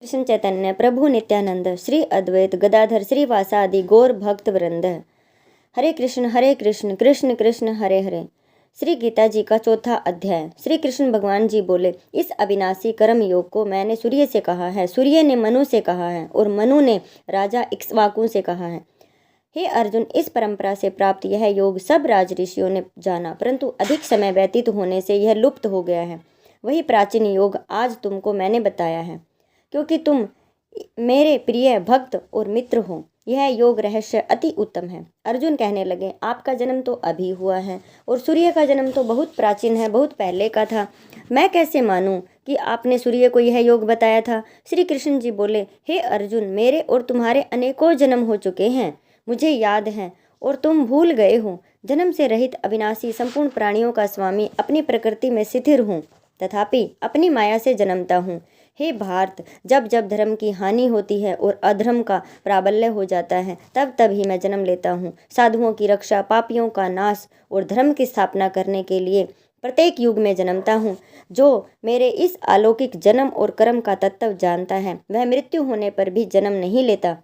कृष्ण चैतन्य प्रभु नित्यानंद श्री अद्वैत गदाधर श्रीवासादि गौर भक्त वृंद। हरे कृष्ण कृष्ण कृष्ण हरे हरे। श्री गीता जी का चौथा अध्याय। श्री कृष्ण भगवान जी बोले, इस अविनाशी कर्म योग को मैंने सूर्य से कहा है, सूर्य ने मनु से कहा है और मनु ने राजा इक्ष्वाकु से कहा है। हे अर्जुन, इस परंपरा से प्राप्त यह योग सब राज ऋषियों ने जाना, परंतु अधिक समय व्यतीत होने से यह लुप्त हो गया है। वही प्राचीन योग आज तुमको मैंने बताया है, क्योंकि तुम मेरे प्रिय भक्त और मित्र हो। यह योग रहस्य अति उत्तम है। अर्जुन कहने लगे, आपका जन्म तो अभी हुआ है और सूर्य का जन्म तो बहुत प्राचीन है, बहुत पहले का था। मैं कैसे मानूं कि आपने सूर्य को यह योग बताया था। श्री कृष्ण जी बोले, हे अर्जुन, मेरे और तुम्हारे अनेकों जन्म हो चुके हैं, मुझे याद है और तुम भूल गए हो। जन्म से रहित अविनाशी संपूर्ण प्राणियों का स्वामी अपनी प्रकृति में स्थिर हूँ, तथापि अपनी माया से जन्मता हूँ। हे भारत, जब जब धर्म की हानि होती है और अधर्म का प्राबल्य हो जाता है, तब तब ही मैं जन्म लेता हूँ। साधुओं की रक्षा, पापियों का नाश और धर्म की स्थापना करने के लिए प्रत्येक युग में जन्मता हूँ। जो मेरे इस अलौकिक जन्म और कर्म का तत्व जानता है, वह मृत्यु होने पर भी जन्म नहीं लेता,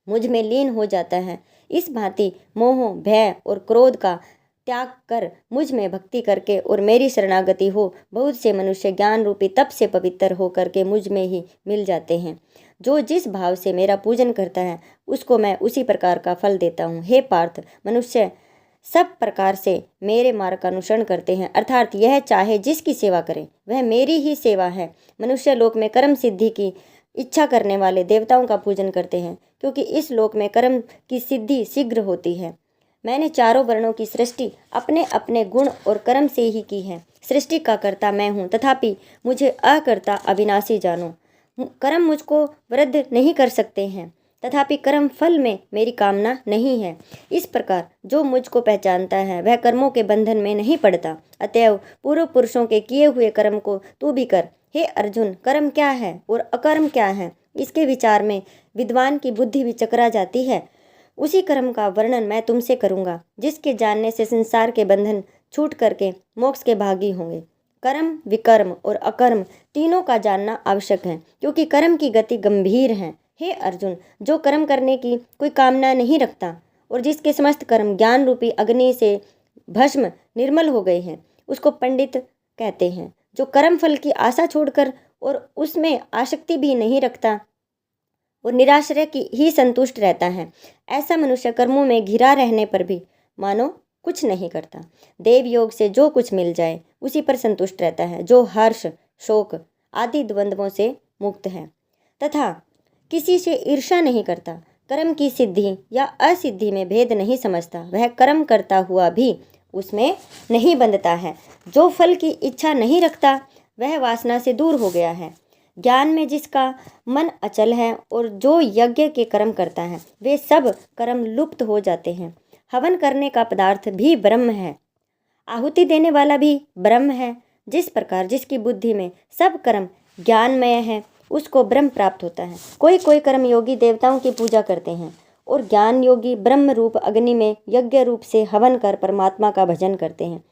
मुझ में लीन हो जाता है। इस भांति मोह, भय और क्रोध का त्याग कर मुझ में भक्ति करके और मेरी शरणागति हो, बहुत से मनुष्य ज्ञान रूपी तप से पवित्र हो करके मुझ में ही मिल जाते हैं। जो जिस भाव से मेरा पूजन करता है, उसको मैं उसी प्रकार का फल देता हूँ। हे पार्थ, मनुष्य सब प्रकार से मेरे मार्ग का अनुसरण करते हैं, अर्थात यह चाहे जिसकी सेवा करे वह मेरी ही सेवा है। मनुष्य लोक में कर्म सिद्धि की इच्छा करने वाले देवताओं का पूजन करते हैं, क्योंकि इस लोक में कर्म की सिद्धि शीघ्र होती है। मैंने चारों वर्णों की सृष्टि अपने अपने गुण और कर्म से ही की है। सृष्टि का कर्ता मैं हूँ, तथापि मुझे अकर्ता अविनाशी जानो। कर्म मुझको वृद्ध नहीं कर सकते हैं, तथापि कर्म फल में मेरी कामना नहीं है। इस प्रकार जो मुझको पहचानता है, वह कर्मों के बंधन में नहीं पड़ता। अतएव पूर्व पुरुषों के किए हुए कर्म को तू भी कर। हे अर्जुन, कर्म क्या है और अकर्म क्या है, इसके विचार में विद्वान की बुद्धि भी चकरा जाती है। उसी कर्म का वर्णन मैं तुमसे करूंगा, जिसके जानने से संसार के बंधन छूट करके मोक्ष के भागी होंगे। कर्म, विकर्म और अकर्म तीनों का जानना आवश्यक है, क्योंकि कर्म की गति गंभीर है। हे अर्जुन, जो कर्म करने की कोई कामना नहीं रखता और जिसके समस्त कर्म ज्ञान रूपी अग्नि से भस्म निर्मल हो गए हैं, उसको पंडित कहते हैं। जो कर्म फल की आशा छोड़कर और उसमें आसक्ति भी नहीं रखता और निराश्रय की ही संतुष्ट रहता है, ऐसा मनुष्य कर्मों में घिरा रहने पर भी मानो कुछ नहीं करता। देव योग से जो कुछ मिल जाए उसी पर संतुष्ट रहता है, जो हर्ष, शोक आदि द्वंद्वों से मुक्त है तथा किसी से ईर्ष्या नहीं करता। कर्म की सिद्धि या असिद्धि में भेद नहीं समझता, वह कर्म करता हुआ भी उसमें नहीं बंधता है। जो फल की इच्छा नहीं रखता, वह वासना से दूर हो गया है। ज्ञान में जिसका मन अचल है और जो यज्ञ के कर्म करता है, वे सब कर्म लुप्त हो जाते हैं। हवन करने का पदार्थ भी ब्रह्म है, आहुति देने वाला भी ब्रह्म है। जिस प्रकार जिसकी बुद्धि में सब कर्म ज्ञानमय है, उसको ब्रह्म प्राप्त होता है। कोई कोई कर्म योगी देवताओं की पूजा करते हैं और ज्ञान योगी ब्रह्म रूप अग्नि में यज्ञ रूप से हवन कर परमात्मा का भजन करते हैं।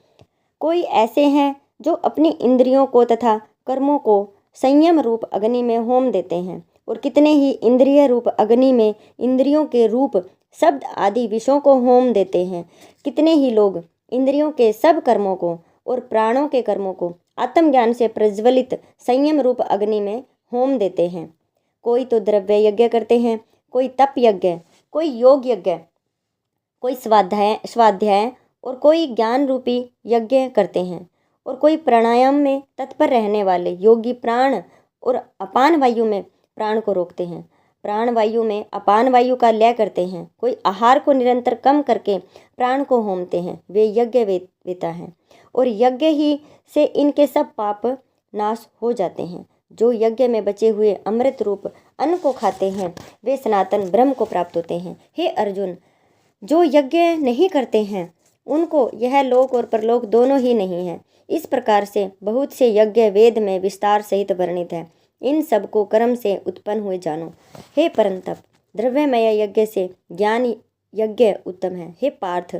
कोई ऐसे हैं जो अपनी इंद्रियों को तथा कर्मों को संयम रूप अग्नि में होम देते हैं, और कितने ही इंद्रिय रूप अग्नि में इंद्रियों के रूप शब्द आदि विषयों को होम देते हैं। कितने ही लोग इंद्रियों के सब कर्मों को और प्राणों के कर्मों को आत्मज्ञान से प्रज्वलित संयम रूप अग्नि में होम देते हैं। कोई तो द्रव्य यज्ञ करते हैं, कोई तप यज्ञ, कोई योग यज्ञ, कोई स्वाध्याय और कोई ज्ञान रूपी यज्ञ करते हैं, और कोई प्राणायाम में तत्पर रहने वाले योगी प्राण और अपान वायु में प्राण को रोकते हैं, प्राण वायु में अपान वायु का लय करते हैं। कोई आहार को निरंतर कम करके प्राण को होमते हैं, वे यज्ञ वेता हैं, और यज्ञ ही से इनके सब पाप नाश हो जाते हैं। जो यज्ञ में बचे हुए अमृत रूप अन्न को खाते हैं, वे सनातन ब्रह्म को प्राप्त होते हैं। हे अर्जुन, जो यज्ञ नहीं करते हैं, उनको यह लोक और परलोक दोनों ही नहीं है। इस प्रकार से बहुत से यज्ञ वेद में विस्तार सहित वर्णित है। इन सब को कर्म से उत्पन्न हुए जानो। हे परंतप, द्रव्यमय यज्ञ से ज्ञान यज्ञ उत्तम है। हे पार्थ,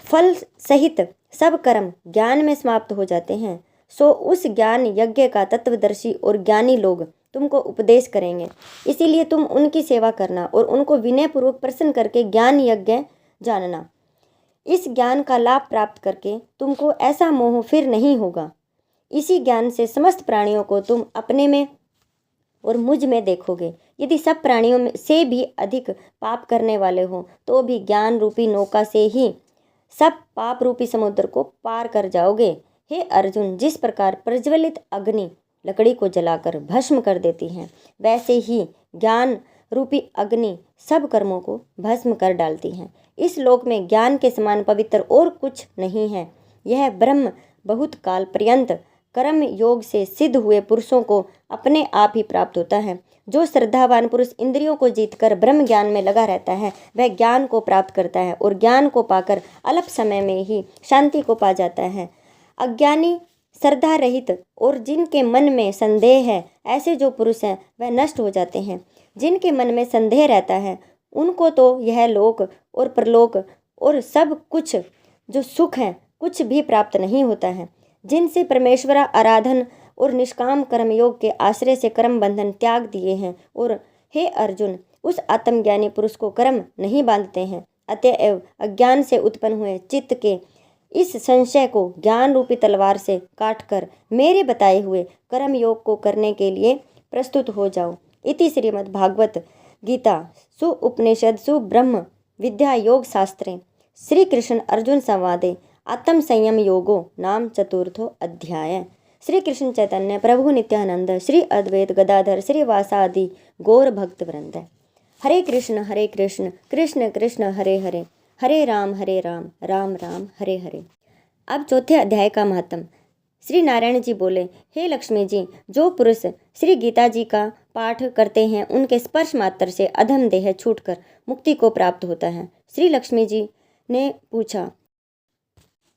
फल सहित सब कर्म ज्ञान में समाप्त हो जाते हैं, सो उस ज्ञान यज्ञ का तत्वदर्शी और ज्ञानी लोग तुमको उपदेश करेंगे। इसीलिए तुम उनकी सेवा करना और उनको विनयपूर्वक प्रसन्न करके ज्ञान यज्ञ जानना। इस ज्ञान का लाभ प्राप्त करके तुमको ऐसा मोह फिर नहीं होगा। इसी ज्ञान से समस्त प्राणियों को तुम अपने में और मुझ में देखोगे। यदि सब प्राणियों में से भी अधिक पाप करने वाले हो तो भी ज्ञान रूपी नौका से ही सब पाप रूपी समुद्र को पार कर जाओगे। हे अर्जुन, जिस प्रकार प्रज्वलित अग्नि लकड़ी को जलाकर भस्म कर देती है, वैसे ही ज्ञान रूपी अग्नि सब कर्मों को भस्म कर डालती है। इस लोक में ज्ञान के समान पवित्र और कुछ नहीं है। यह ब्रह्म बहुत काल पर्यंत कर्म योग से सिद्ध हुए पुरुषों को अपने आप ही प्राप्त होता है। जो श्रद्धावान पुरुष इंद्रियों को जीतकर ब्रह्म ज्ञान में लगा रहता है, वह ज्ञान को प्राप्त करता है और ज्ञान को पाकर अल्प समय में ही शांति को पा जाता है। अज्ञानी, श्रद्धा रहित और जिनके मन में संदेह है, ऐसे जो पुरुष हैं वह नष्ट हो जाते हैं। जिनके मन में संदेह रहता है उनको तो यह लोक और परलोक और सब कुछ जो सुख है कुछ भी प्राप्त नहीं होता है। जिनसे परमेश्वर आराधन और निष्काम कर्मयोग के आश्रय से कर्म बंधन त्याग दिए हैं और हे अर्जुन, उस आत्मज्ञानी पुरुष को कर्म नहीं बांधते हैं। अतएव अज्ञान से उत्पन्न हुए चित्त के इस संशय को ज्ञान रूपी तलवार से काटकर मेरे बताए हुए कर्म योग को करने के लिए प्रस्तुत हो जाओ। इति श्रीमद् भागवत गीता सु उपनिषदसु ब्रह्म विद्या योग शास्त्रे श्री कृष्ण अर्जुन संवादे आत्म संयम योगो नाम चतुर्थो अध्याय। श्री कृष्ण चैतन्य प्रभु नित्यानंद श्री अद्वैत गदाधर श्रीवासादि गौर भक्त वृंद। हरे कृष्ण कृष्ण कृष्ण हरे हरे, हरे राम राम राम हरे हरे। अब चौथे अध्याय का महत्व। श्री नारायण जी बोले, हे लक्ष्मी जी, जो पुरुष श्री गीता जी का पाठ करते हैं उनके स्पर्श मात्र से अधम देह छूटकर मुक्ति को प्राप्त होता है। श्री लक्ष्मी जी ने पूछा,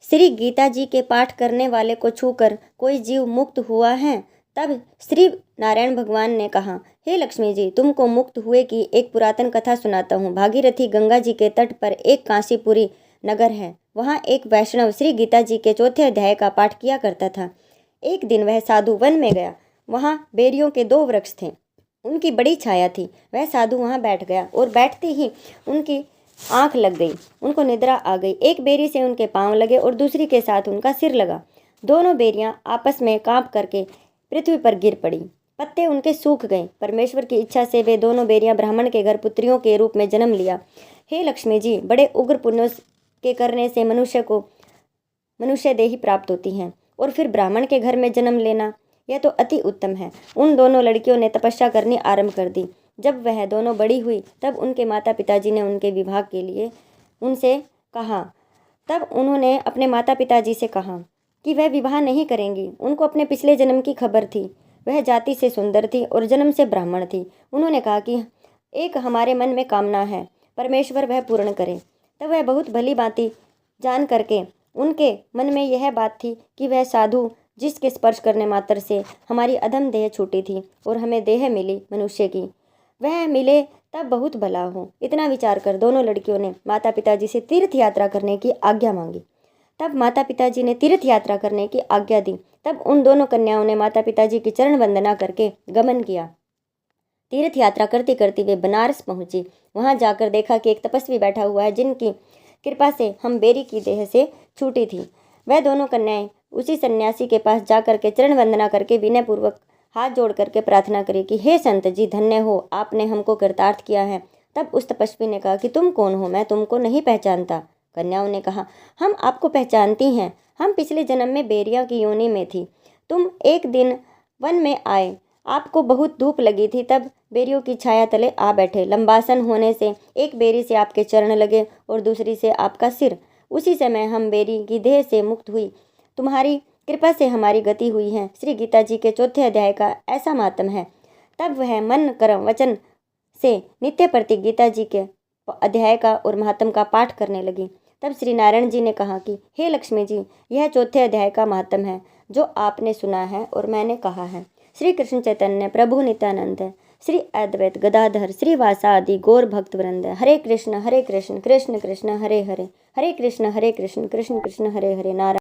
श्री गीता जी के पाठ करने वाले को छूकर कोई जीव मुक्त हुआ है? तब श्री नारायण भगवान ने कहा, हे लक्ष्मी जी, तुमको मुक्त हुए की एक पुरातन कथा सुनाता हूँ। भागीरथी गंगा जी के तट पर एक काशीपुरी नगर है। वहाँ एक वैष्णव श्री गीता जी के चौथे अध्याय का पाठ किया करता था। एक दिन वह साधु वन में गया। वहाँ बेरियों के 2 वृक्ष थे, उनकी बड़ी छाया थी। वह साधु वहाँ बैठ गया और बैठते ही उनकी आंख लग गई, उनको निद्रा आ गई। एक बेरी से उनके पांव लगे और दूसरी के साथ उनका सिर लगा। दोनों बेरियां आपस में कांप करके पृथ्वी पर गिर पड़ी। पत्ते उनके सूख गए। परमेश्वर की इच्छा से वे दोनों बेरियां ब्राह्मण के घर पुत्रियों के रूप में जन्म लिया। हे लक्ष्मी जी, बड़े उग्र पुण्यों के करने से मनुष्य को मनुष्य देही प्राप्त होती हैं और फिर ब्राह्मण के घर में जन्म लेना, यह तो अति उत्तम है। उन दोनों लड़कियों ने तपस्या करनी आरंभ कर दी। जब वह दोनों बड़ी हुई तब उनके माता पिताजी ने उनके विवाह के लिए उनसे कहा। तब उन्होंने अपने माता पिताजी से कहा कि वह विवाह नहीं करेंगी। उनको अपने पिछले जन्म की खबर थी। वह जाति से सुंदर थी और जन्म से ब्राह्मण थी। उन्होंने कहा कि एक हमारे मन में कामना है, परमेश्वर वह पूर्ण करे। तब वह बहुत भली भांति जान करके उनके मन में यह बात थी कि वह साधु जिसके स्पर्श करने मात्र से हमारी अधम देह छूटी थी और हमें देह मिली मनुष्य की, वह मिले तब बहुत भला हो। इतना विचार कर दोनों लड़कियों ने माता पिताजी से तीर्थ यात्रा करने की आज्ञा मांगी। तब माता पिताजी ने तीर्थ यात्रा करने की आज्ञा दी। तब उन दोनों कन्याओं ने माता पिताजी की चरण वंदना करके गमन किया। तीर्थ यात्रा करते करते वे बनारस पहुंची। वहां जाकर देखा कि एक तपस्वी बैठा हुआ है जिनकी कृपा से हम बेरी की देह से छूटी थी। वह दोनों कन्याएं उसी सन्यासी के पास जाकर के चरण वंदना करके विनयपूर्वक हाथ जोड़ करके प्रार्थना करी कि हे संत जी, धन्य हो, आपने हमको कृतार्थ किया है। तब उस तपस्वी ने कहा कि तुम कौन हो? मैं तुमको नहीं पहचानता। कन्याओं ने कहा, हम आपको पहचानती हैं। हम पिछले जन्म में बेरिया की योनि में थी। तुम एक दिन वन में आए, आपको बहुत धूप लगी थी, तब बेरियों की छाया तले आ बैठे। लंबासन होने से एक बेरी से आपके चरण लगे और दूसरी से आपका सिर। उसी समय हम बेरी की देह से मुक्त हुई। तुम्हारी कृपा से हमारी गति हुई है। श्री गीता जी के चौथे अध्याय का ऐसा महात्म है। तब वह मन कर्म वचन से नित्य प्रति गीता जी के अध्याय का और महात्म का पाठ करने लगी। तब श्री नारायण जी ने कहा कि हे लक्ष्मी जी, यह चौथे अध्याय का महात्म है जो आपने सुना है और मैंने कहा है। श्री कृष्ण चैतन्य प्रभु नित्यानंद श्री अद्वैत गदाधर श्रीवासादि गौर भक्त वृंद। हरे कृष्ण कृष्ण कृष्ण हरे हरे, हरे कृष्ण कृष्ण कृष्ण हरे हरे। नारायण।